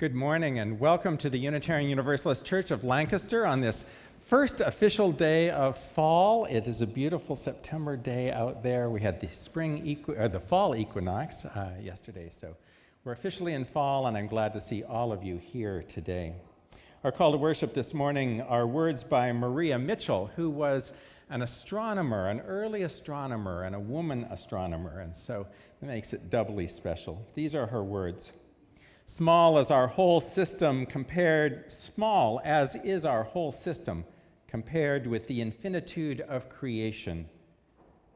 Good morning and welcome to the Unitarian Universalist Church of Lancaster on this first official day of fall. It is a beautiful September day out there. We had the fall equinox yesterday, so we're officially in fall, and I'm glad to see all of you here today. Our call to worship this morning are words by Maria Mitchell, who was an astronomer, an early astronomer, and a woman astronomer, and so it makes it doubly special. These are her words. Small as is our whole system compared with the infinitude of creation.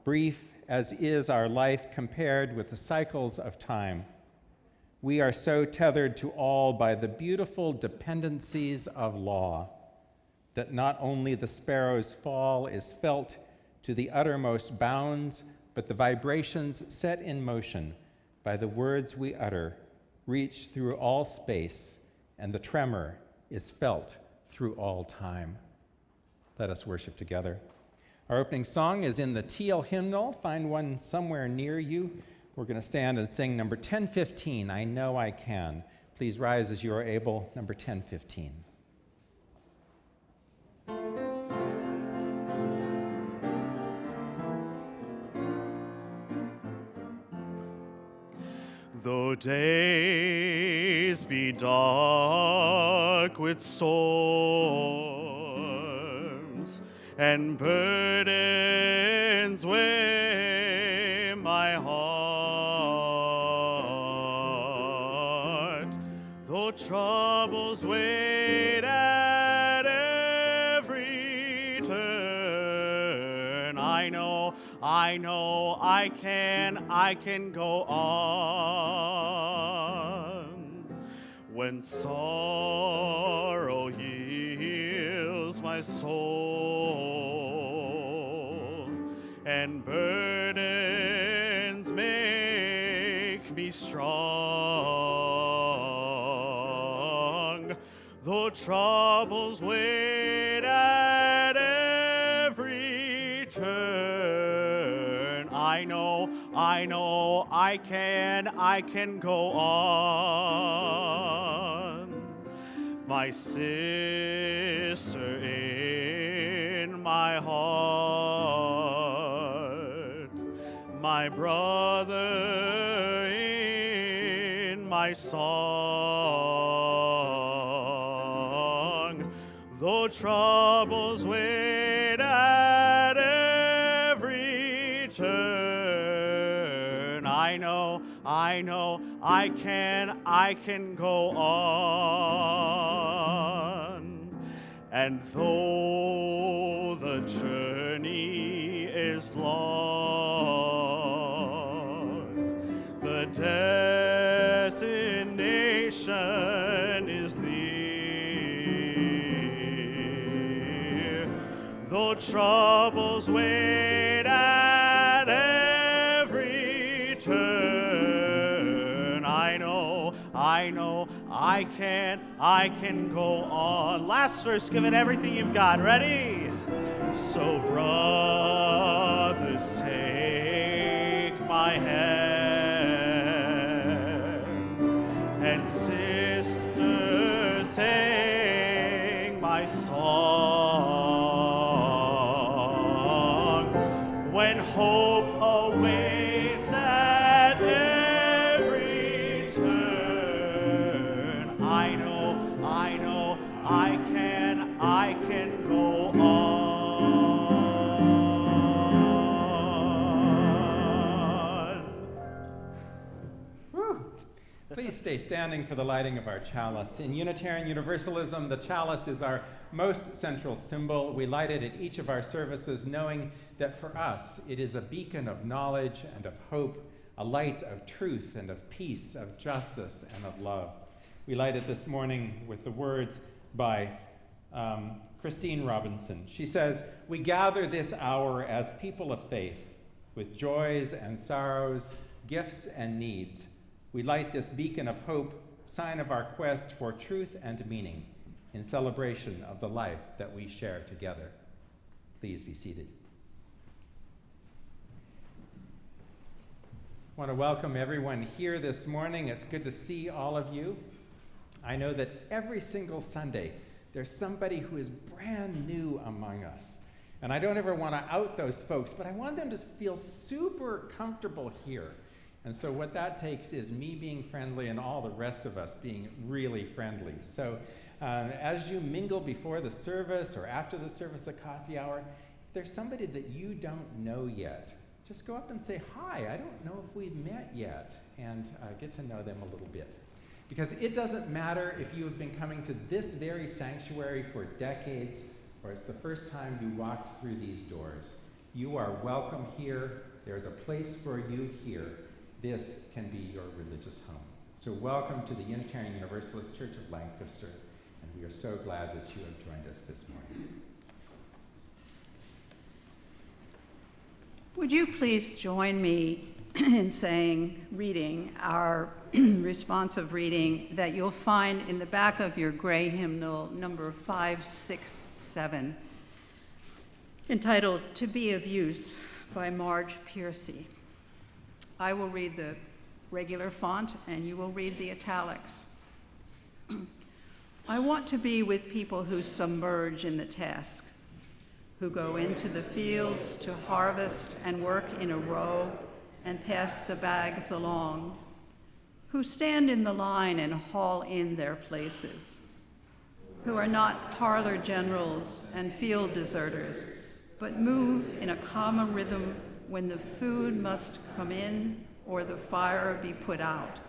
Brief as is our life compared with the cycles of time. We are so tethered to all by the beautiful dependencies of law that not only the sparrow's fall is felt to the uttermost bounds, but the vibrations set in motion by the words we utter reach through all space, and the tremor is felt through all time. Let us worship together. Our opening song is in the Teal hymnal. Find one somewhere near you. We're going to stand and sing number 1015, I Know I Can. Please rise as you are able, number 1015. Though days be dark with storms and burdens weigh my heart, though troubles wait at every turn, I know I can go on. When sorrow heals my soul and burdens make me strong, though troubles wait at every turn, I know I can go on. My sister in my heart, my brother in my song, though troubles wait at every turn, I know I can go on. And though the journey is long, the destination is near, though troubles wait at every turn, I know I can go on. Last verse, give it everything you've got. Ready? So brothers, take my hand, and sisters, sing my song. When hope awaits at every turn, I know I can go on. Whew. Please stay standing for the lighting of our chalice. In Unitarian Universalism, the chalice is our most central symbol. We light it at each of our services, knowing that for us it is a beacon of knowledge and of hope, a light of truth and of peace, of justice and of love. We light it this morning with the words by Christine Robinson. She says, "We gather this hour as people of faith, with joys and sorrows, gifts and needs. We light this beacon of hope, sign of our quest for truth and meaning, in celebration of the life that we share together." Please be seated. I want to welcome everyone here this morning. It's good to see all of you. I know that every single Sunday, there's somebody who is brand new among us. And I don't ever want to out those folks, but I want them to feel super comfortable here. And so what that takes is me being friendly and all the rest of us being really friendly. So as you mingle before the service or after the service at coffee hour, if there's somebody that you don't know yet, just go up and say, hi, I don't know if we've met yet, and get to know them a little bit. Because it doesn't matter if you have been coming to this very sanctuary for decades, or it's the first time you walked through these doors. You are welcome here. There's a place for you here. This can be your religious home. So welcome to the Unitarian Universalist Church of Lancaster, and we are so glad that you have joined us this morning. Would you please join me in reading our responsive reading that you'll find in the back of your gray hymnal, number 567, entitled To Be of Use by Marge Piercy. I will read the regular font and you will read the italics. I want to be with people who submerge in the task, who go into the fields to harvest and work in a row and pass the bags along, who stand in the line and haul in their places, who are not parlor generals and field deserters, but move in a common rhythm when the food must come in or the fire be put out.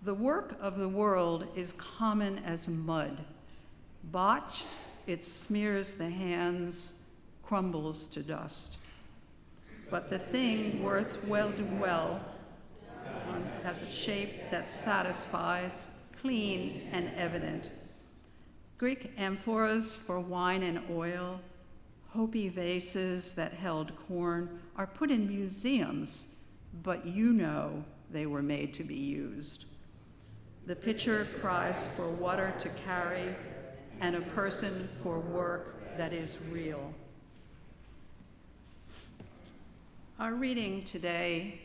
The work of the world is common as mud. Botched, it smears the hands, crumbles to dust. But the thing worth welding well has a shape that satisfies, clean and evident. Greek amphoras for wine and oil, Hopi vases that held corn are put in museums, but you know they were made to be used. The pitcher cries for water to carry and a person for work that is real. Our reading today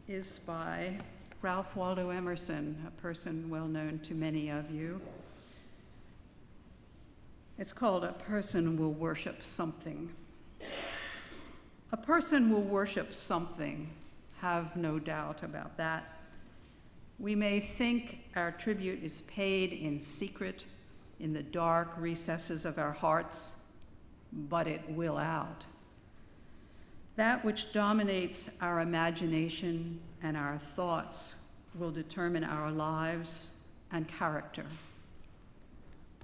is by Ralph Waldo Emerson, a person well known to many of you. It's called A Person Will Worship Something. A person will worship something, have no doubt about that. We may think our tribute is paid in secret in the dark recesses of our hearts, but it will out. That which dominates our imagination and our thoughts will determine our lives and character.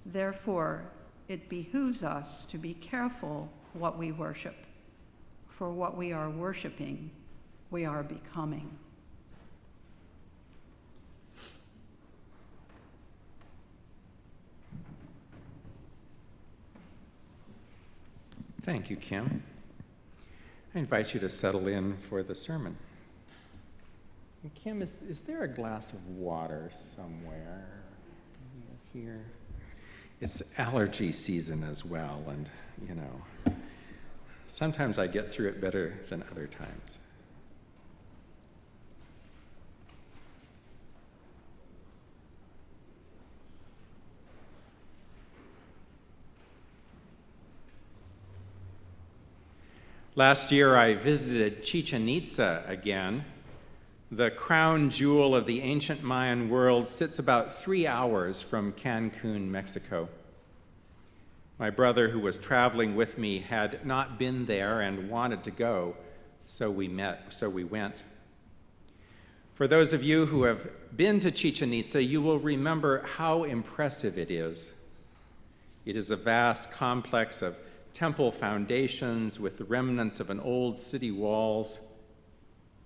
Therefore, it behooves us to be careful what we worship, for what we are worshiping, we are becoming. Thank you, Kim. I invite you to settle in for the sermon. And Kim, is there a glass of water somewhere here? It's allergy season as well, and sometimes I get through it better than other times. Last year, I visited Chichen Itza again. The crown jewel of the ancient Mayan world sits about 3 hours from Cancun, Mexico. My brother, who was traveling with me, had not been there and wanted to go, so we went. For those of you who have been to Chichen Itza, you will remember how impressive it is. It is a vast complex of temple foundations with the remnants of an old city walls,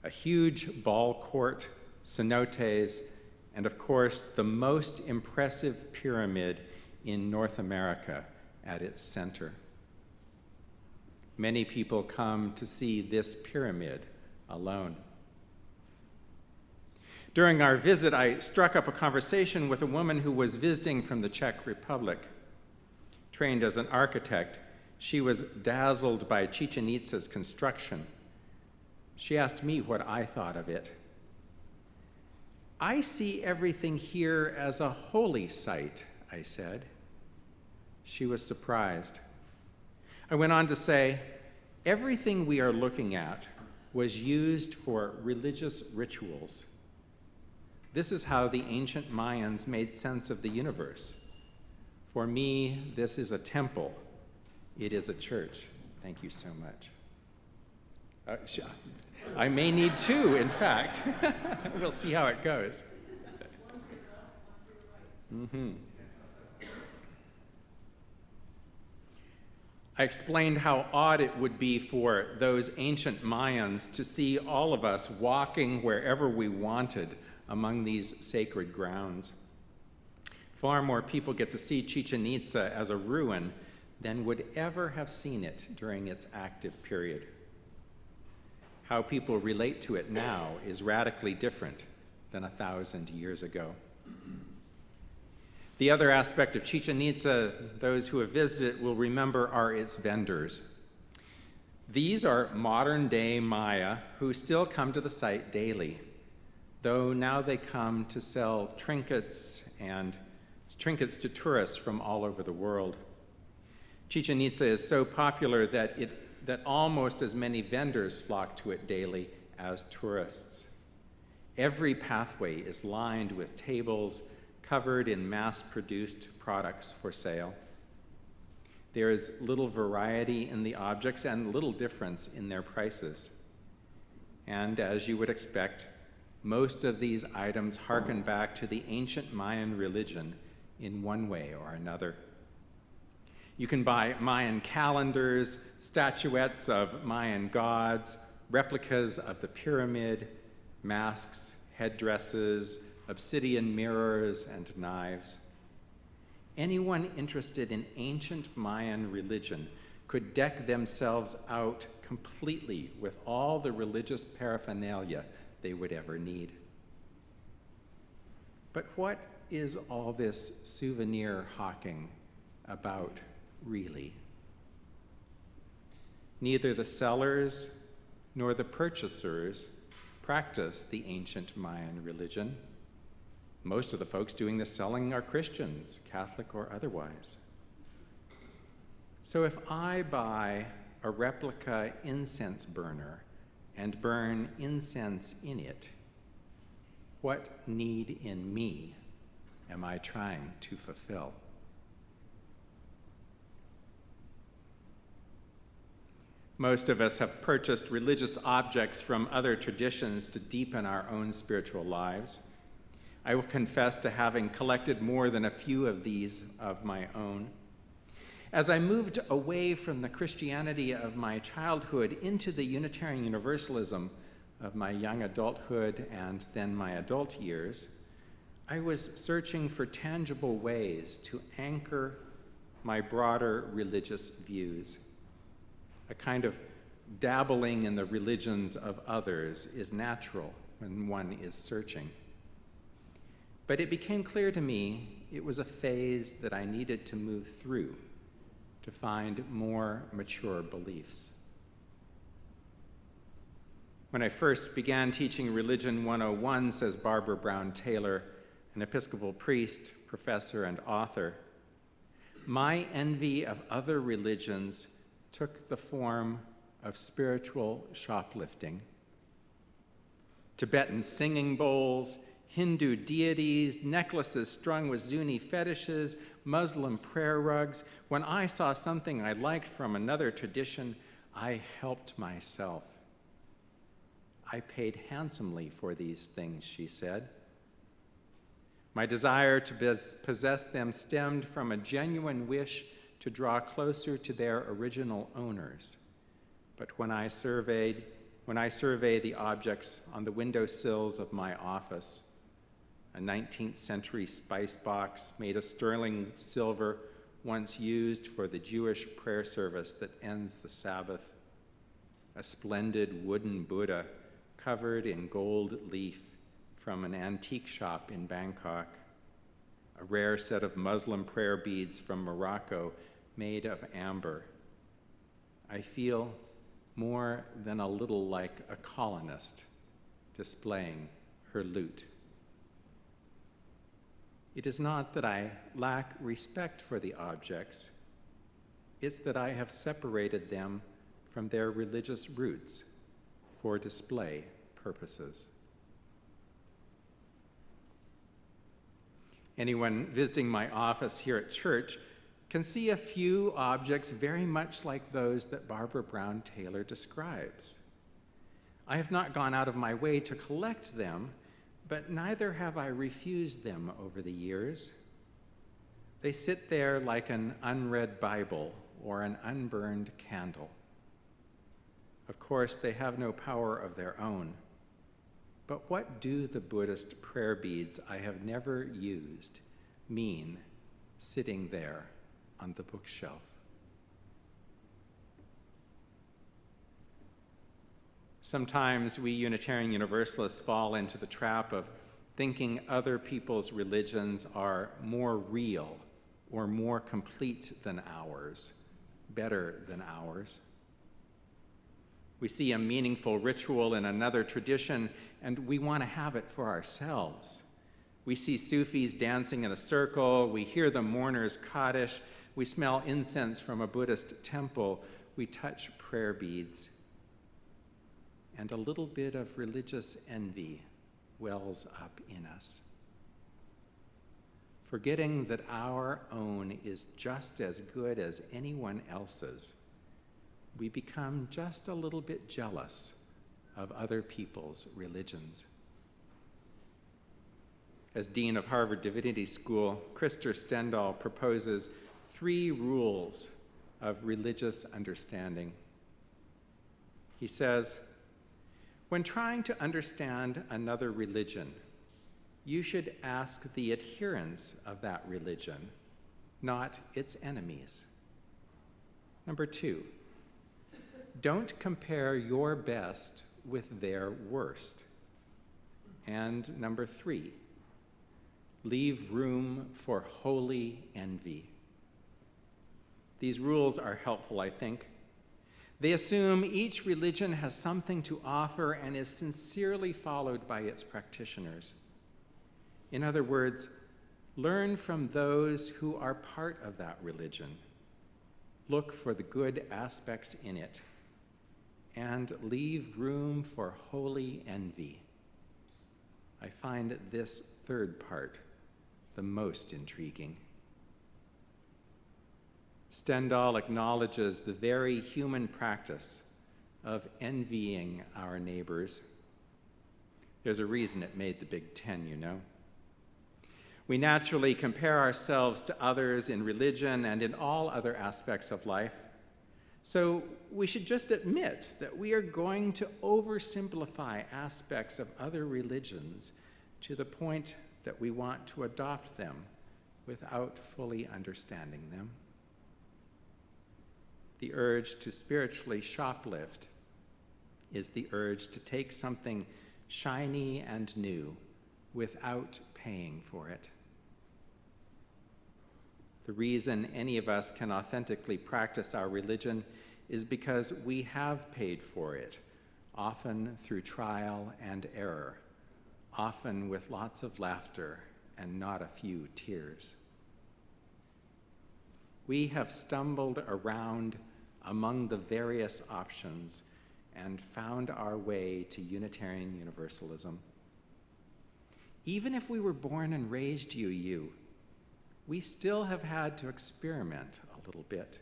a huge ball court, cenotes, and of course, the most impressive pyramid in North America at its center. Many people come to see this pyramid alone. During our visit, I struck up a conversation with a woman who was visiting from the Czech Republic. Trained as an architect, she was dazzled by Chichen Itza's construction. She asked me what I thought of it. I see everything here as a holy site, I said. She was surprised. I went on to say, everything we are looking at was used for religious rituals. This is how the ancient Mayans made sense of the universe. For me, this is a temple. It is a church. Thank you so much. I may need two, in fact. We'll see how it goes. I explained how odd it would be for those ancient Mayans to see all of us walking wherever we wanted among these sacred grounds. Far more people get to see Chichen Itza as a ruin than would ever have seen it during its active period. How people relate to it now is radically different than 1,000 years ago. The other aspect of Chichen Itza those who have visited will remember are its vendors. These are modern-day Maya who still come to the site daily, though now they come to sell trinkets to tourists from all over the world. Chichen Itza is so popular that almost as many vendors flock to it daily as tourists. Every pathway is lined with tables covered in mass-produced products for sale. There is little variety in the objects and little difference in their prices. And as you would expect, most of these items harken back to the ancient Mayan religion in one way or another. You can buy Mayan calendars, statuettes of Mayan gods, replicas of the pyramid, masks, headdresses, obsidian mirrors, and knives. Anyone interested in ancient Mayan religion could deck themselves out completely with all the religious paraphernalia they would ever need. But what is all this souvenir hawking about, really? Neither the sellers nor the purchasers practice the ancient Mayan religion. Most of the folks doing the selling are Christians, Catholic or otherwise. So if I buy a replica incense burner and burn incense in it, what need in me am I trying to fulfill? Most of us have purchased religious objects from other traditions to deepen our own spiritual lives. I will confess to having collected more than a few of these of my own. As I moved away from the Christianity of my childhood into the Unitarian Universalism of my young adulthood and then my adult years, I was searching for tangible ways to anchor my broader religious views. A kind of dabbling in the religions of others is natural when one is searching. But it became clear to me it was a phase that I needed to move through to find more mature beliefs. When I first began teaching Religion 101, says Barbara Brown Taylor, an Episcopal priest, professor, and author, my envy of other religions took the form of spiritual shoplifting. Tibetan singing bowls, Hindu deities, necklaces strung with Zuni fetishes, Muslim prayer rugs. When I saw something I liked from another tradition, I helped myself. I paid handsomely for these things, she said. My desire to possess them stemmed from a genuine wish to draw closer to their original owners. But when I survey the objects on the windowsills of my office, a 19th century spice box made of sterling silver once used for the Jewish prayer service that ends the Sabbath, a splendid wooden Buddha covered in gold leaf from an antique shop in Bangkok, a rare set of Muslim prayer beads from Morocco made of amber. I feel more than a little like a colonist displaying her loot. It is not that I lack respect for the objects, it's that I have separated them from their religious roots for display purposes. Anyone visiting my office here at church can see a few objects very much like those that Barbara Brown Taylor describes. I have not gone out of my way to collect them, but neither have I refused them over the years. They sit there like an unread Bible or an unburned candle. Of course, they have no power of their own. But what do the Buddhist prayer beads I have never used mean sitting there on the bookshelf? Sometimes we Unitarian Universalists fall into the trap of thinking other people's religions are more real or more complete than ours, better than ours. We see a meaningful ritual in another tradition, and we want to have it for ourselves. We see Sufis dancing in a circle, we hear the mourner's Kaddish, we smell incense from a Buddhist temple, we touch prayer beads, and a little bit of religious envy wells up in us. Forgetting that our own is just as good as anyone else's, we become just a little bit jealous of other people's religions. As Dean of Harvard Divinity School, Krister Stendahl proposes 3 rules of religious understanding. He says, when trying to understand another religion, you should ask the adherents of that religion, not its enemies. Number 2, don't compare your best with their worst. And number 3, leave room for holy envy. These rules are helpful, I think. They assume each religion has something to offer and is sincerely followed by its practitioners. In other words, learn from those who are part of that religion. Look for the good aspects in it, and leave room for holy envy. I find this 3rd part the most intriguing. Stendahl acknowledges the very human practice of envying our neighbors. There's a reason it made the Big Ten, you know. We naturally compare ourselves to others in religion and in all other aspects of life. So we should just admit that we are going to oversimplify aspects of other religions to the point that we want to adopt them without fully understanding them. The urge to spiritually shoplift is the urge to take something shiny and new without paying for it. The reason any of us can authentically practice our religion is because we have paid for it, often through trial and error, often with lots of laughter and not a few tears. We have stumbled around among the various options and found our way to Unitarian Universalism. Even if we were born and raised UU, we still have had to experiment a little bit.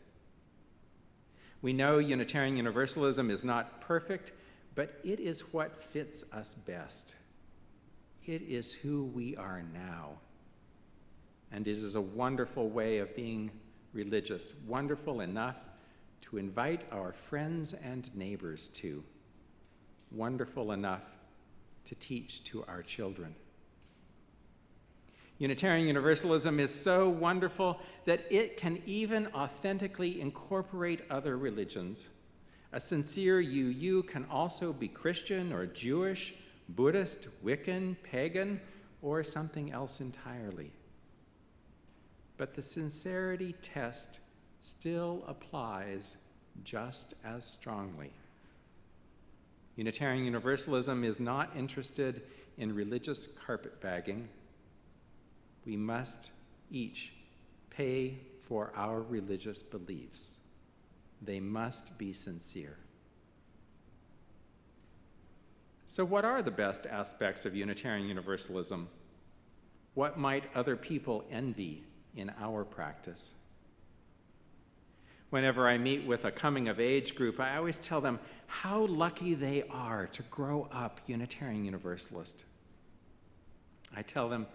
We know Unitarian Universalism is not perfect, but it is what fits us best. It is who we are now. And it is a wonderful way of being religious, wonderful enough to invite our friends and neighbors to, wonderful enough to teach to our children. Unitarian Universalism is so wonderful that it can even authentically incorporate other religions. A sincere UU can also be Christian or Jewish, Buddhist, Wiccan, pagan, or something else entirely. But the sincerity test still applies just as strongly. Unitarian Universalism is not interested in religious carpetbagging. we must each pay for our religious beliefs. They must be sincere. So what are the best aspects of Unitarian Universalism? What might other people envy in our practice? Whenever I meet with a coming-of-age group, I always tell them how lucky they are to grow up Unitarian Universalist. I tell them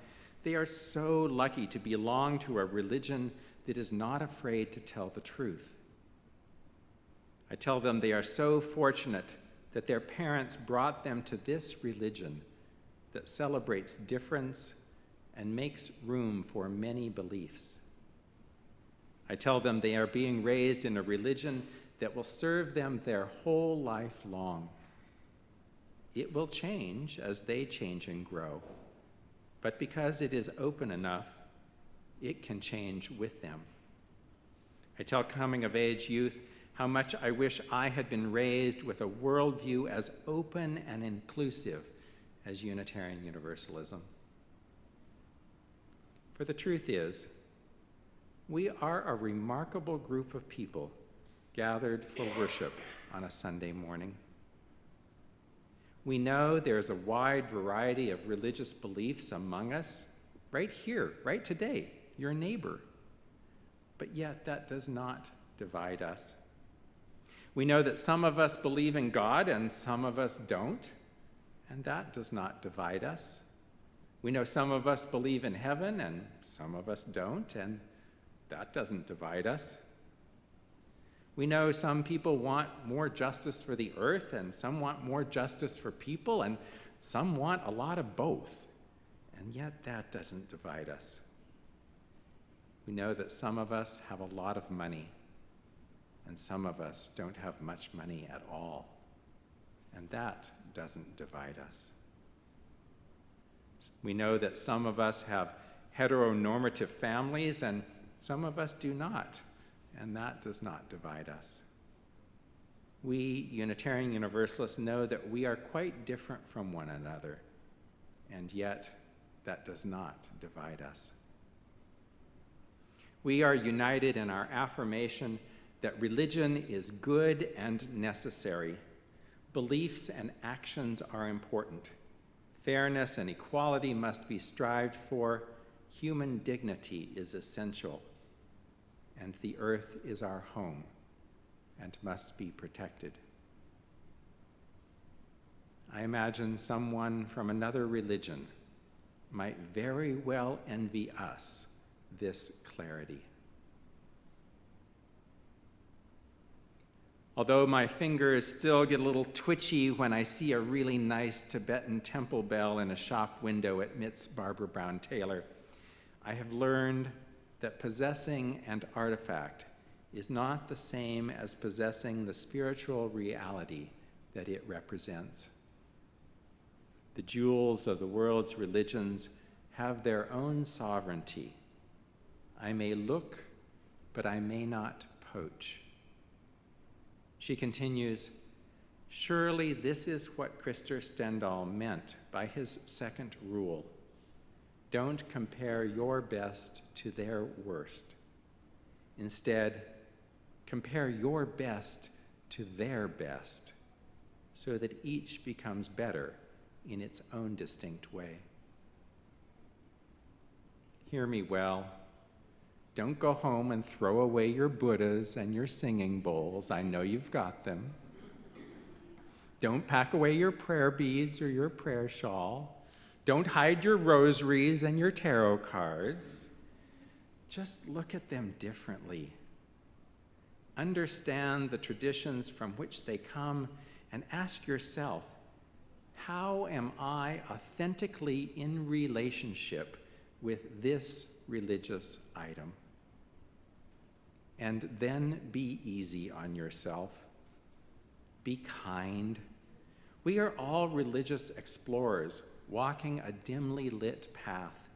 they are so lucky to belong to a religion that is not afraid to tell the truth. I tell them they are so fortunate that their parents brought them to this religion that celebrates difference and makes room for many beliefs. I tell them they are being raised in a religion that will serve them their whole life long. It will change as they change and grow, but because it is open enough, it can change with them. I tell coming-of-age youth how much I wish I had been raised with a worldview as open and inclusive as Unitarian Universalism. For the truth is, we are a remarkable group of people gathered for worship on a Sunday morning. We know there's a wide variety of religious beliefs among us, right here, right today, your neighbor. But yet that does not divide us. We know that some of us believe in God and some of us don't, and that does not divide us. We know some of us believe in heaven and some of us don't, and that doesn't divide us. We know some people want more justice for the earth and some want more justice for people and some want a lot of both, and yet that doesn't divide us. We know that some of us have a lot of money and some of us don't have much money at all, and that doesn't divide us. We know that some of us have heteronormative families and some of us do not, and that does not divide us. We Unitarian Universalists know that we are quite different from one another, and yet that does not divide us. We are united in our affirmation that religion is good and necessary. Beliefs and actions are important. Fairness and equality must be strived for. Human dignity is essential. And the earth is our home and must be protected. I imagine someone from another religion might very well envy us this clarity. Although my fingers still get a little twitchy when I see a really nice Tibetan temple bell in a shop window at Mitt's Barbara Brown Taylor, I have learned that possessing an artifact is not the same as possessing the spiritual reality that it represents. The jewels of the world's religions have their own sovereignty. I may look, but I may not poach. She continues, surely this is what Christer Stendahl meant by his second rule. Don't compare your best to their worst. Instead, compare your best to their best, so that each becomes better in its own distinct way. Hear me well. Don't go home and throw away your Buddhas and your singing bowls. I know you've got them. Don't pack away your prayer beads or your prayer shawl. Don't hide your rosaries and your tarot cards. Just look at them differently. Understand the traditions from which they come and ask yourself, how am I authentically in relationship with this religious item? And then be easy on yourself. Be kind. We are all religious explorers walking a dimly lit path.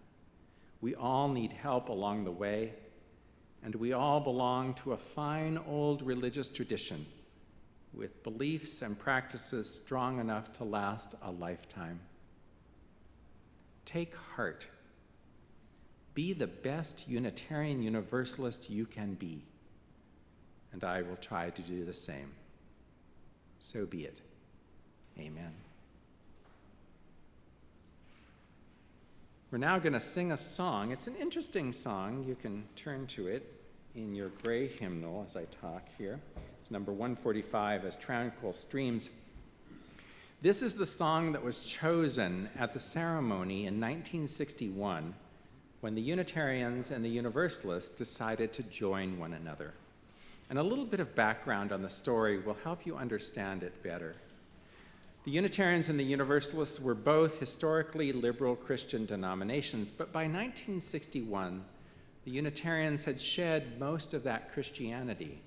We all need help along the way, and we all belong to a fine old religious tradition with beliefs and practices strong enough to last a lifetime. Take heart. Be the best Unitarian Universalist you can be, and I will try to do the same. So be it. Amen. We're now going to sing a song. It's an interesting song. You can turn to it in your gray hymnal as I talk here. It's number 145, As Tranquil Streams. This is the song that was chosen at the ceremony in 1961 when the Unitarians and the Universalists decided to join one another. And a little bit of background on the story will help you understand it better. The Unitarians and the Universalists were both historically liberal Christian denominations, but by 1961, the Unitarians had shed most of that Christianity,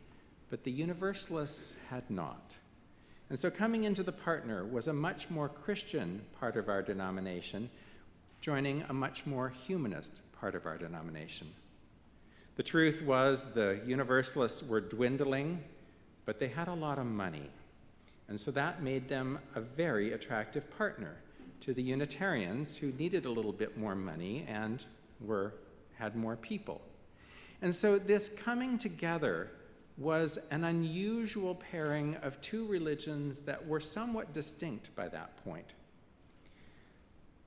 but the Universalists had not. And so coming into the partner was a much more Christian part of our denomination, joining a much more humanist part of our denomination. The truth was the Universalists were dwindling, but they had a lot of money. And so that made them a very attractive partner to the Unitarians, who needed a little bit more money and had more people. And so this coming together was an unusual pairing of two religions that were somewhat distinct by that point.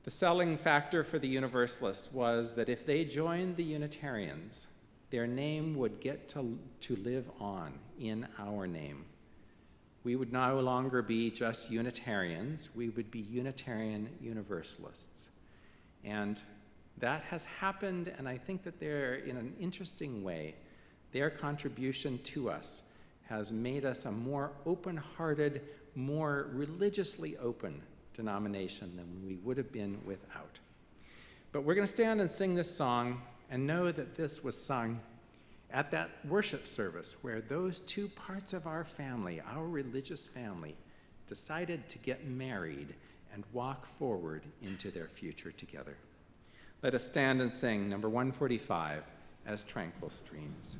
The selling factor for the Universalists was that if they joined the Unitarians, their name would get to live on in our name. We would no longer be just Unitarians, we would be Unitarian Universalists. And that has happened, and I think that they're, in an interesting way, their contribution to us has made us a more open-hearted, more religiously open denomination than we would have been without. But we're going to stand and sing this song and know that this was sung at that worship service where those two parts of our family, our religious family, decided to get married and walk forward into their future together. Let us stand and sing number 145, As Tranquil Streams.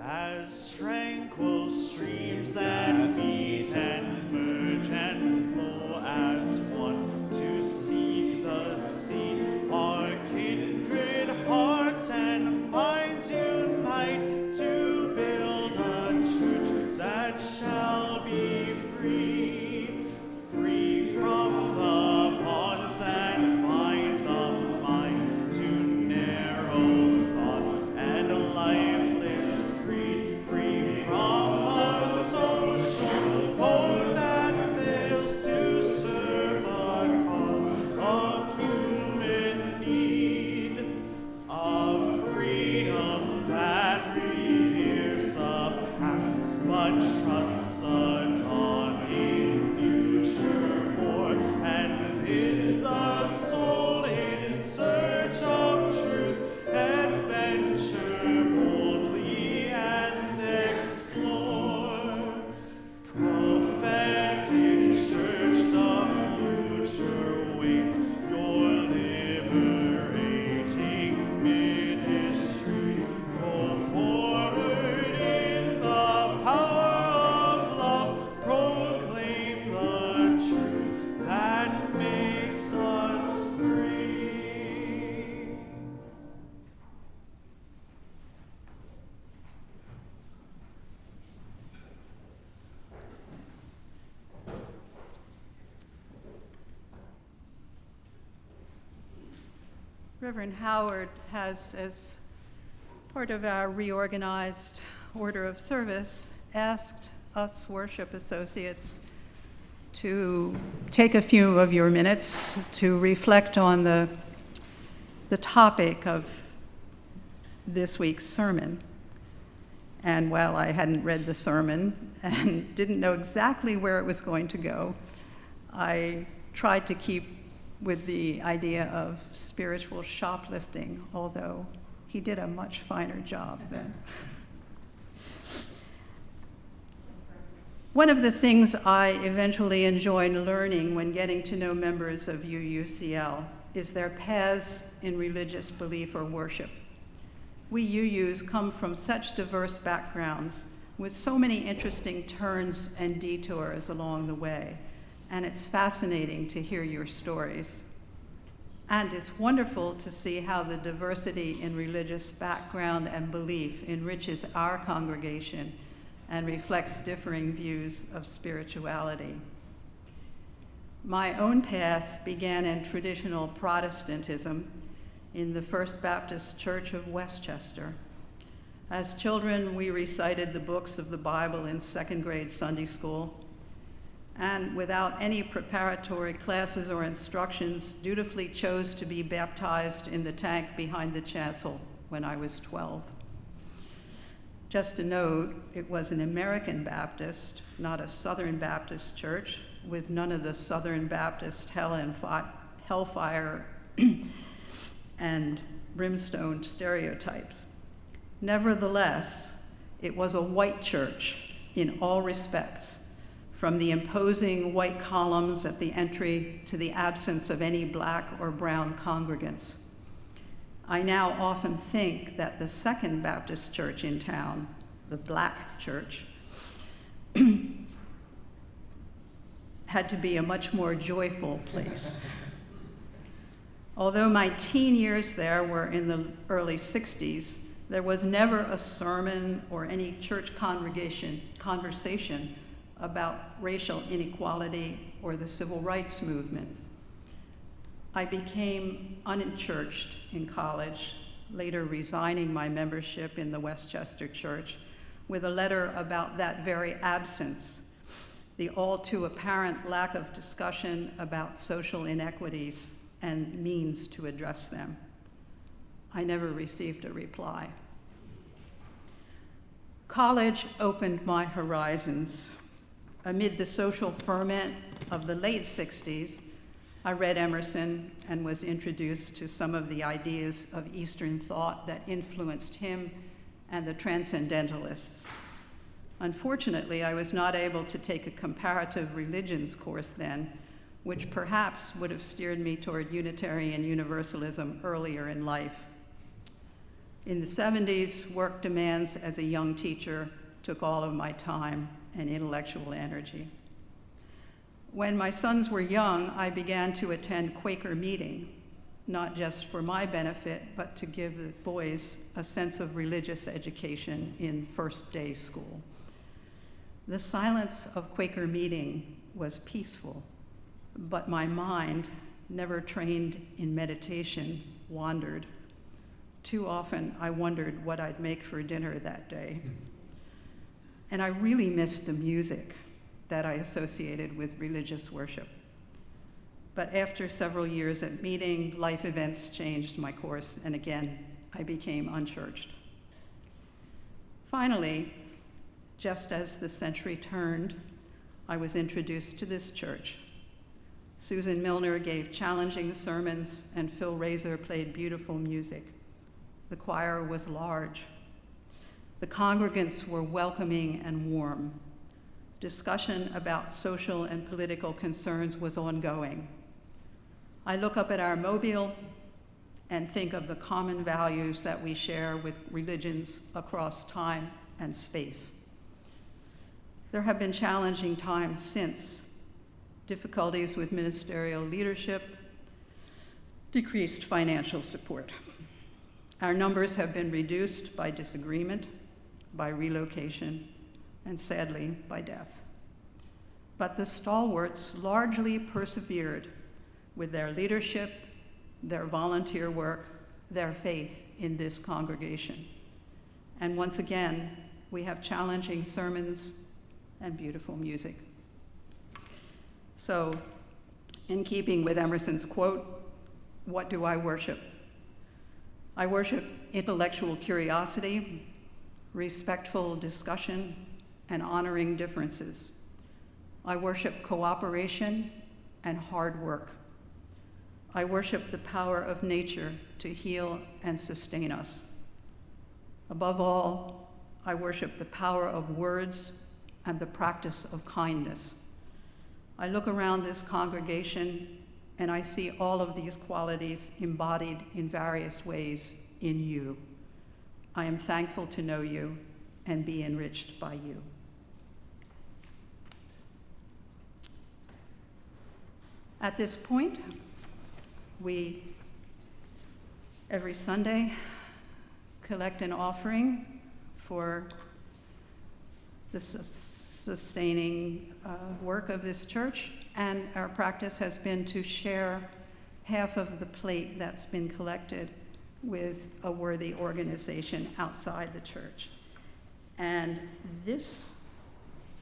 As tranquil streams that beat and merge and flow as one to seek the sea, our kindred hearts and minds unite to build a church that shall be free, free from the bonds that bind the mind to narrow thought and lifeless creed, free from a social code that fails to serve the cause of human need, of freedom that reveres the past but trusts the dawning future more, and bids the soul in search of truth adventure boldly and explore. Prophetic church, the future waits your liberating ministry. Go forward in the power of love, proclaim the truth that makes us free. Reverend Howard has, as part of our reorganized order of service, asked us worship associates to take a few of your minutes to reflect on the topic of this week's sermon. And while I hadn't read the sermon and didn't know exactly where it was going to go, I tried to keep with the idea of spiritual shoplifting, although he did a much finer job then. One of the things I eventually enjoyed learning when getting to know members of UUCL is their paths in religious belief or worship. We UUs come from such diverse backgrounds with so many interesting turns and detours along the way and it's fascinating to hear your stories. And it's wonderful to see how the diversity in religious background and belief enriches our congregation and reflects differing views of spirituality. My own path began in traditional Protestantism in the First Baptist Church of Westchester. As children, we recited the books of the Bible in second grade Sunday school, and without any preparatory classes or instructions, dutifully chose to be baptized in the tank behind the chancel when I was 12. Just a note, it was an American Baptist, not a Southern Baptist church, with none of the Southern Baptist hellfire and brimstone stereotypes. Nevertheless, it was a white church in all respects, from the imposing white columns at the entry to the absence of any black or brown congregants. I now often think that the Second Baptist Church in town, the Black Church, had to be a much more joyful place. Although my teen years there were in the early 60s, there was never a sermon or any church conversation about racial inequality or the civil rights movement. I became unchurched in college, later resigning my membership in the Westchester Church with a letter about that very absence, the all too apparent lack of discussion about social inequities and means to address them. I never received a reply. College opened my horizons. Amid the social ferment of the late 60s, I read Emerson and was introduced to some of the ideas of Eastern thought that influenced him and the Transcendentalists. Unfortunately, I was not able to take a comparative religions course then, which perhaps would have steered me toward Unitarian Universalism earlier in life. In the 70s, work demands as a young teacher took all of my time and intellectual energy. When my sons were young, I began to attend Quaker meeting, not just for my benefit, but to give the boys a sense of religious education in first day school. The silence of Quaker meeting was peaceful, but my mind, never trained in meditation, wandered. Too often, I wondered what I'd make for dinner that day. And I really missed the music that I associated with religious worship. But after several years at meeting, life events changed my course, and again, I became unchurched. Finally, just as the century turned, I was introduced to this church. Susan Milner gave challenging sermons, and Phil Razor played beautiful music. The choir was large. The congregants were welcoming and warm. Discussion about social and political concerns was ongoing. I look up at our mobile and think of the common values that we share with religions across time and space. There have been challenging times since: difficulties with ministerial leadership, decreased financial support. Our numbers have been reduced by disagreement, by relocation, and sadly, by death. But the stalwarts largely persevered with their leadership, their volunteer work, their faith in this congregation. And once again, we have challenging sermons and beautiful music. So, in keeping with Emerson's quote, what do I worship? I worship intellectual curiosity, respectful discussion, and honoring differences. I worship cooperation and hard work. I worship the power of nature to heal and sustain us. Above all, I worship the power of words and the practice of kindness. I look around this congregation and I see all of these qualities embodied in various ways in you. I am thankful to know you and be enriched by you. At this point, we, every Sunday, collect an offering for the sustaining work of this church, and our practice has been to share half of the plate that's been collected with a worthy organization outside the church. And this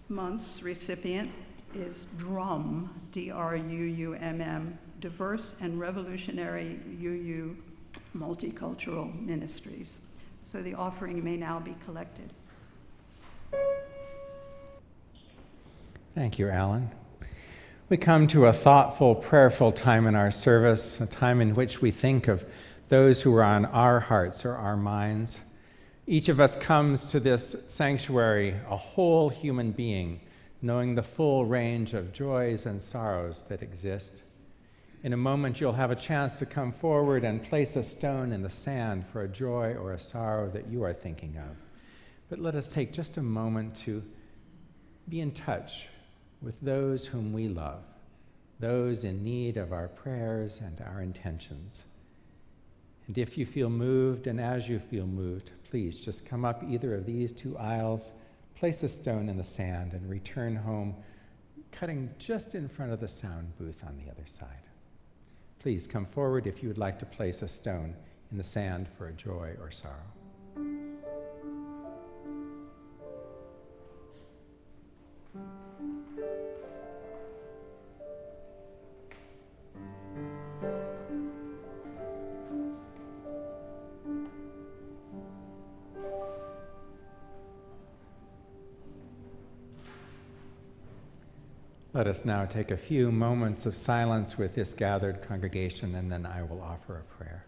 month's recipient is DRUMM, D-R-U-U-M-M, Diverse and Revolutionary UU Multicultural Ministries. So the offering may now be collected. Thank you, Alan. We come to a thoughtful, prayerful time in our service, a time in which we think of those who are on our hearts or our minds. Each of us comes to this sanctuary a whole human being, knowing the full range of joys and sorrows that exist. In a moment, you'll have a chance to come forward and place a stone in the sand for a joy or a sorrow that you are thinking of. But let us take just a moment to be in touch with those whom we love, those in need of our prayers and our intentions. And if you feel moved, and as you feel moved, please just come up either of these two aisles, place a stone in the sand, and return home, cutting just in front of the sound booth on the other side. Please come forward if you would like to place a stone in the sand for a joy or sorrow. Let us now take a few moments of silence with this gathered congregation, and then I will offer a prayer.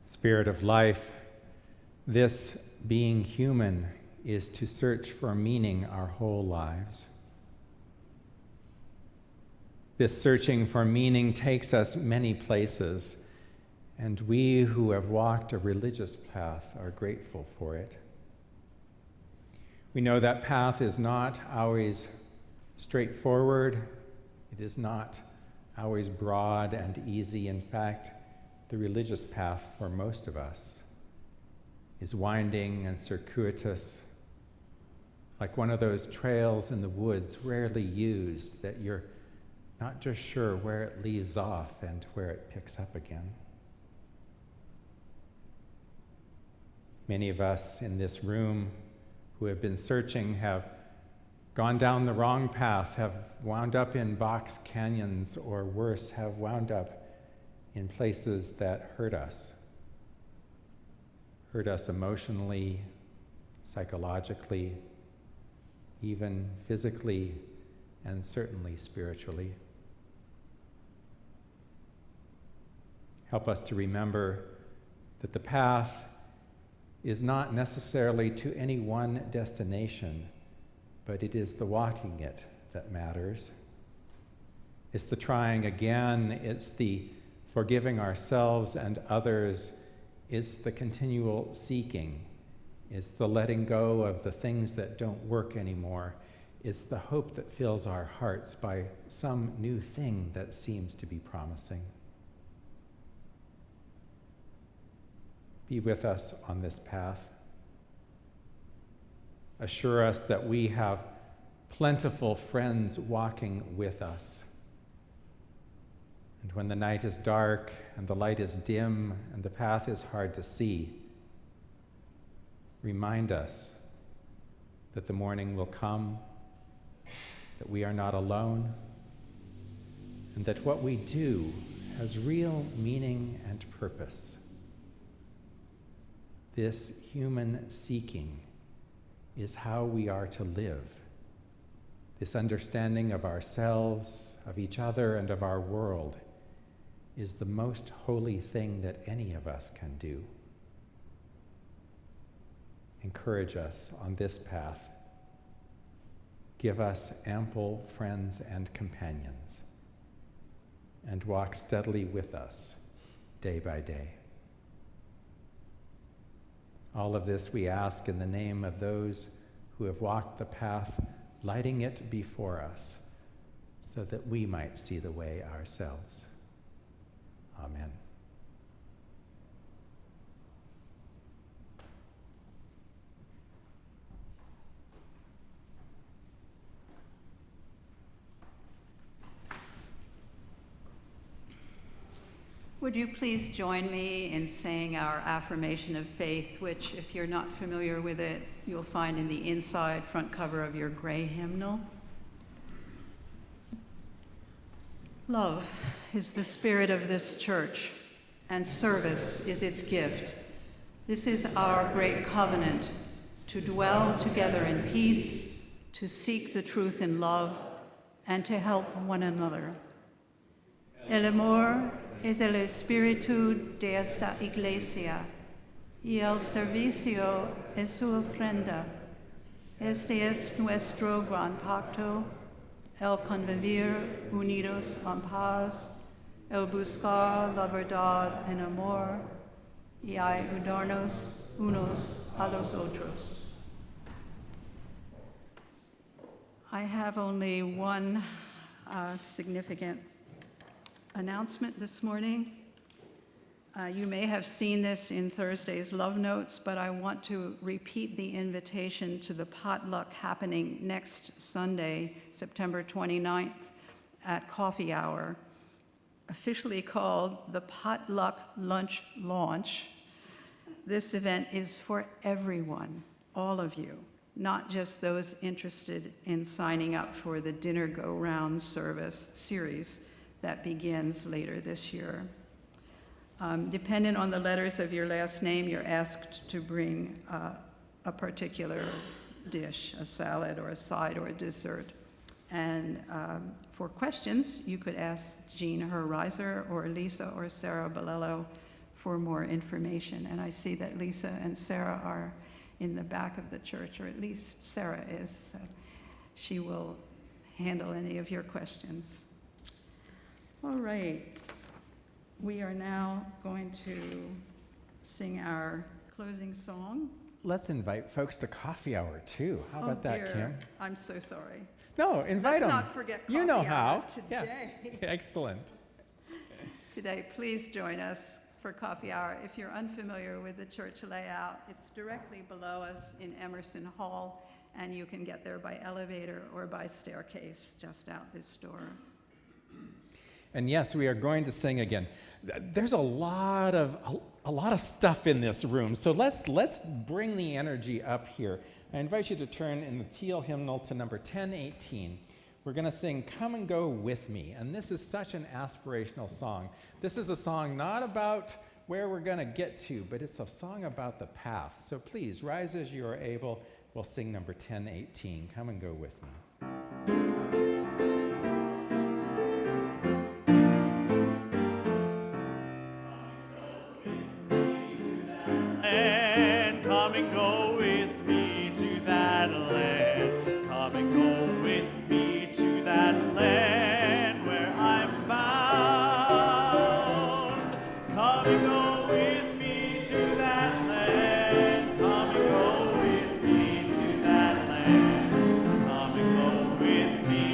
Spirit of life, this being human is to search for meaning our whole lives. This searching for meaning takes us many places, and we who have walked a religious path are grateful for it. We know that path is not always straightforward. It is not always broad and easy. In fact, the religious path for most of us is winding and circuitous, like one of those trails in the woods rarely used that you're not just sure where it leaves off and where it picks up again. Many of us in this room who have been searching have gone down the wrong path, have wound up in box canyons, or worse, have wound up in places that hurt us emotionally, psychologically, even physically, and certainly spiritually. Help us to remember that the path is not necessarily to any one destination, but it is the walking it that matters. It's the trying again, it's the forgiving ourselves and others, it's the continual seeking, it's the letting go of the things that don't work anymore, it's the hope that fills our hearts by some new thing that seems to be promising. Be with us on this path. Assure us that we have plentiful friends walking with us. And when the night is dark and the light is dim and the path is hard to see, remind us that the morning will come, that we are not alone, and that what we do has real meaning and purpose. This human seeking is how we are to live. This understanding of ourselves, of each other, and of our world is the most holy thing that any of us can do. encourage us on this path. Give us ample friends and companions, and walk steadily with us day by day. All of this we ask in the name of those who have walked the path, lighting it before us, so that we might see the way ourselves. Amen. Would you please join me in saying our affirmation of faith, which, if you're not familiar with it, you'll find in the inside front cover of your gray hymnal. Love is the spirit of this church, and service is its gift. This is our great covenant, to dwell together in peace, to seek the truth in love, and to help one another. El amor es el espíritu de esta iglesia, y el servicio es su ofrenda. Este es nuestro gran pacto, el convivir unidos en paz, el buscar la verdad en amor, y ayudarnos unos a los otros. I have only one significant announcement this morning. You may have seen this in Thursday's Love Notes, but I want to repeat the invitation to the potluck happening next Sunday, September 29th at Coffee Hour, officially called the Potluck Lunch Launch. This event is for everyone, all of you, not just those interested in signing up for the Dinner Go Round service series that begins later this year. Dependent on the letters of your last name, you're asked to bring a particular dish, a salad or a side or a dessert. And for questions, you could ask Jean Herreiser or Lisa or Sarah Balello for more information. And I see that Lisa and Sarah are in the back of the church, or at least Sarah is. So she will handle any of your questions. All right, we are now going to sing our closing song. Let's invite folks to coffee hour too. How about that, dear. Kim? I'm so sorry. No, invite them. Let's not forget coffee You know hour how. today. Yeah. Excellent. Today, please join us for coffee hour. If you're unfamiliar with the church layout, it's directly below us in Emerson Hall, and you can get there by elevator or by staircase just out this door. And yes, we are going to sing again. There's a lot of stuff in this room, so let's bring the energy up here. I invite you to turn in the teal hymnal to number 1018. We're going to sing "Come and Go With Me," and this is such an aspirational song. This is a song not about where we're going to get to, but it's a song about the path. So please rise as you are able. We'll sing number 1018. Come and go with me. Come and go with me to that land. Come and go with me to that land where I'm bound. Come and go with me to that land. Come and go with me to that land. Come and go with me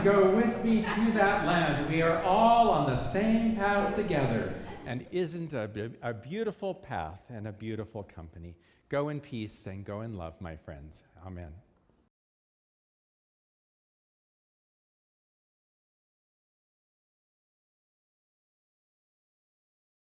go with me to that land. We are all on the same path together. And isn't a beautiful path and a beautiful company? Go in peace and go in love, my friends. Amen.